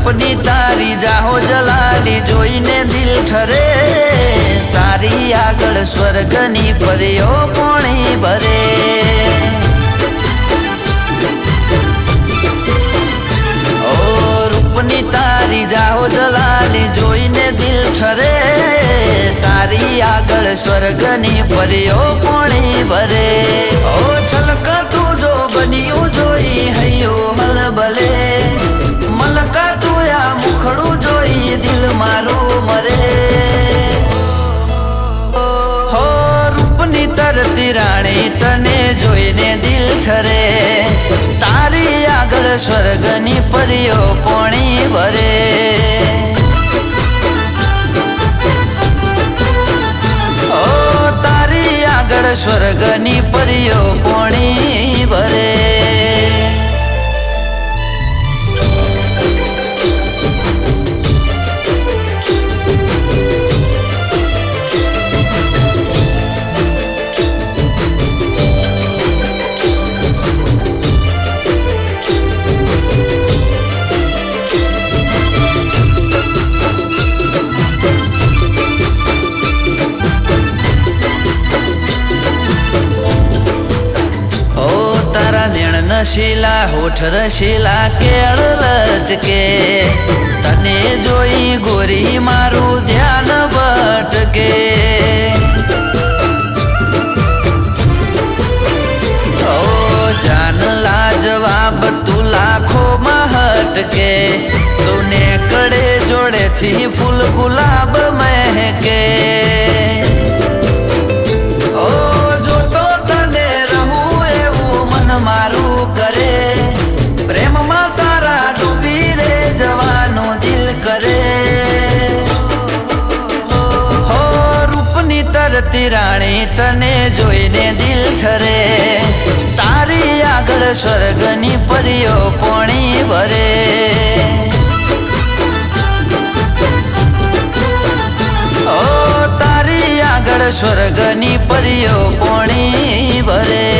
रूपनी तारी जाहो जलाली जोईने दिल ठरे तारी आगळ स्वर्गनी परियो पोणी भरे ओ रूपनी तारी जाहो जलाली जोईने दिल ठरे तारी आगळ स्वर्गनी परियो पोणी भरे ओ छलका तू जो बनियो जोई हयो हलबले मलका तू या मुखड़ू जोई दिल मारो मरे हो रूपनी तरती राणी तने जोईने दिल ठरे तारी आगळ स्वर्गनी परियो पोणी भरे ओ तारी आगळ स्वर्गनी परियो पोणी भरे नशीला होठ रशीला केळ लचके तने जोई गोरी मारू ध्यान भटके ओ जान लाजवाब तू लाखो महटके तूने कड़े जोड़े थी फूल गुलाब महके ओ जो तो तने रहूं एवं मन मारू करे प्रेम में तारा डूबी रे जवानो दिल करे हो रूपनी तरती राणी तने जोईने दिल ठरे तारी आगळ स्वर्गनी परियो पोणी भरे ओ तारी आगळ स्वर्गनी परियो पोणी भरे